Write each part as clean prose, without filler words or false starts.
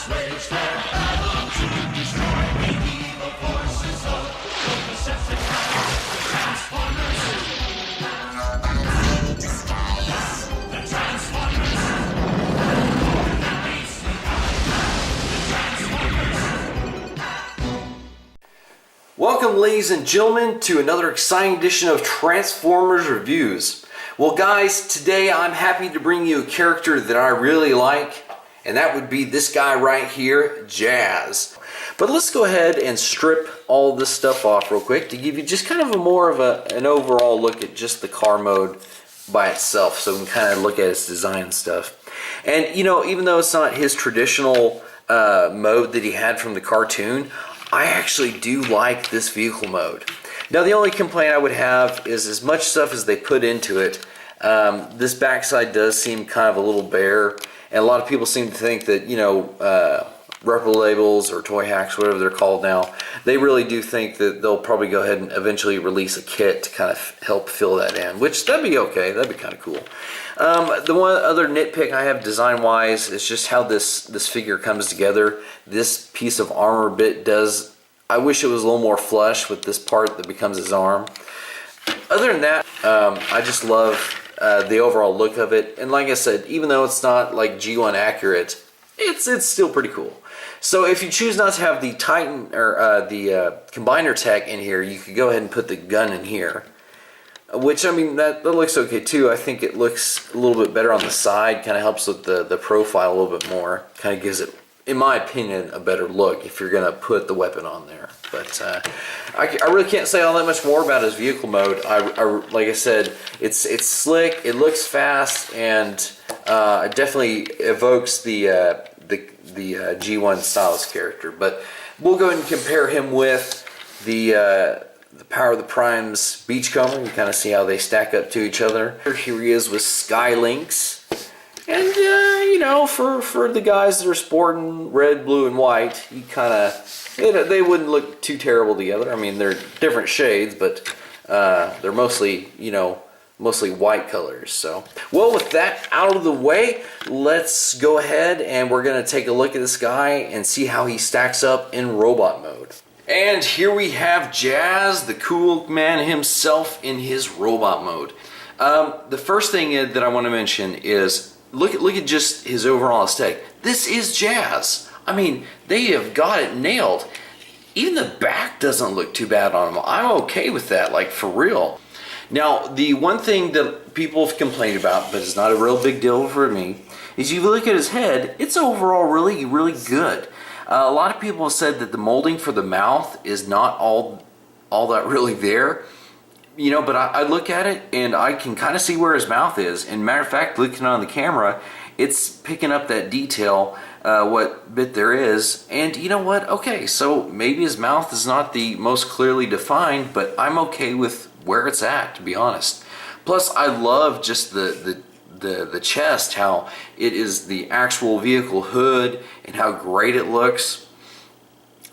wage their battle to destroy the evil forces of the Decepticons, the Transformers. The Transformers. Welcome, ladies and gentlemen, to another exciting edition of Transformers Reviews. Well, guys, today I'm happy to bring you a character that I really like, and that would be this guy right here, Jazz. But let's go ahead and strip all this stuff off real quick to give you just kind of an overall look at just the car mode by itself, so we can kind of look at its design and stuff. And, you know, even though it's not his traditional mode that he had from the cartoon, I actually do like this vehicle mode. Now, the only complaint I would have is as much stuff as they put into it, this backside does seem kind of a little bare, and a lot of people seem to think that, you know, Repro Labels or Toy Hacks, whatever they're called now, they really do think that they'll probably go ahead and eventually release a kit to kind of help fill that in, which that'd be okay, that'd be kind of cool. The one other nitpick I have design-wise is just how this figure comes together. This piece of armor bit does, I wish it was a little more flush with this part that becomes his arm. Other than that, I just love the overall look of it. And like I said, even though it's not like G1 accurate, it's still pretty cool. So if you choose not to have the Titan or the combiner tech in here, you could go ahead and put the gun in here. Which, I mean, that looks okay too. I think it looks a little bit better on the side, kind of helps with the profile a little bit more. Kind of gives it, in my opinion, a better look if you're going to put the weapon on there. But I really can't say all that much more about his vehicle mode. Like I said, it's slick, it looks fast, and it definitely evokes the G1 Stylus character. But we'll go ahead and compare him with the Power of the Prime's Beachcomber. You kind of see how they stack up to each other. Here he is with Skylinks. And, you know, for the guys that are sporting red, blue, and white, you kind of, they wouldn't look too terrible together. I mean, they're different shades, but they're mostly, you know, mostly white colors. So, well, with that out of the way, let's go ahead and we're going to take a look at this guy and see how he stacks up in robot mode. And here we have Jazz, the cool man himself, in his robot mode. The first thing that I want to mention is look at just his overall aesthetic. This is Jazz. I mean, they have got it nailed. Even the back doesn't look too bad on him. I'm okay with that, like for real. Now, the one thing that people have complained about, but it's not a real big deal for me, is you look at his head, it's overall really, really good. A lot of people have said that the molding for the mouth is not all that really there. You know, but I look at it and I can kind of see where his mouth is. And matter of fact, looking on the camera, it's picking up that detail, what bit there is. And you know what? Okay, so maybe his mouth is not the most clearly defined, but I'm okay with where it's at, to be honest. Plus, I love just the chest, how it is the actual vehicle hood and how great it looks.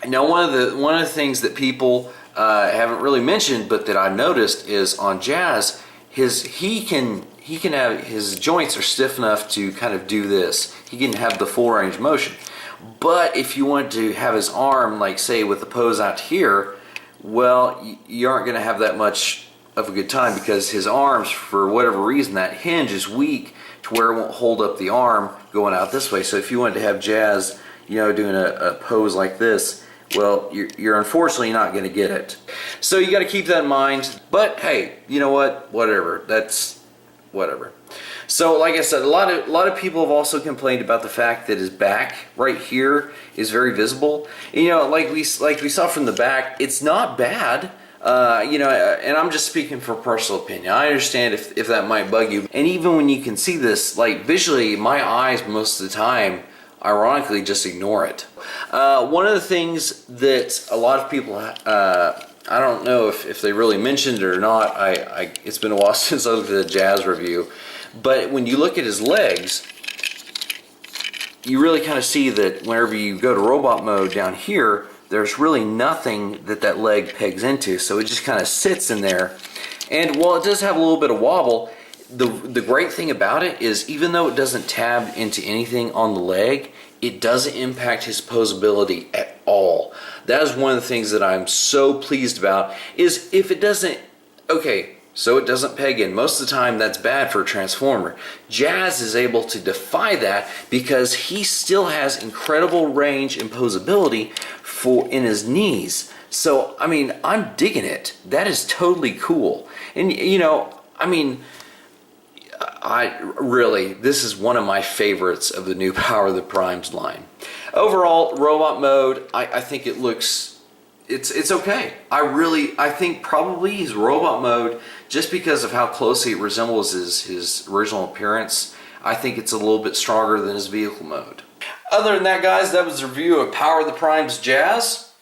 Now, one of the things that people haven't really mentioned, but that I noticed, is on Jazz, he can have his joints are stiff enough to kind of do this. He can have the full range of motion. But if you want to have his arm, like say with the pose out here, well, you aren't going to have that much of a good time, because his arms, for whatever reason, that hinge is weak to where it won't hold up the arm going out this way. So if you wanted to have Jazz, you know, doing a pose like this, well, you're unfortunately not going to get it. So you got to keep that in mind. But hey, you know what? Whatever. That's whatever. So like I said, a lot of people have also complained about the fact that his back right here is very visible. And, you know, like we saw from the back, it's not bad. You know, and I'm just speaking for personal opinion. I understand if that might bug you. And even when you can see this, like visually, my eyes most of the time, ironically, just ignore it. One of the things that a lot of people, I don't know if they really mentioned it or not. It's been a while since I looked at a Jazz review. But when you look at his legs, you really kind of see that whenever you go to robot mode down here, there's really nothing that leg pegs into, so it just kind of sits in there. And while it does have a little bit of wobble, the great thing about it is, even though it doesn't tab into anything on the leg, it doesn't impact his posability at all. That is one of the things that I'm so pleased about, is if it doesn't, okay, so it doesn't peg in. Most of the time that's bad for a transformer. Jazz is able to defy that because he still has incredible range and posability in his knees. So, I mean, I'm digging it. That is totally cool. And, you know, I mean, this is one of my favorites of the new Power of the Primes line. Overall, robot mode, I think it looks, it's okay. I think probably his robot mode, just because of how closely it resembles his original appearance, I think it's a little bit stronger than his vehicle mode. Other than that, guys, that was a review of Power of the Primes Jazz.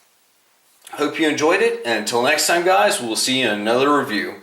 Hope you enjoyed it, and until next time, guys, we'll see you in another review.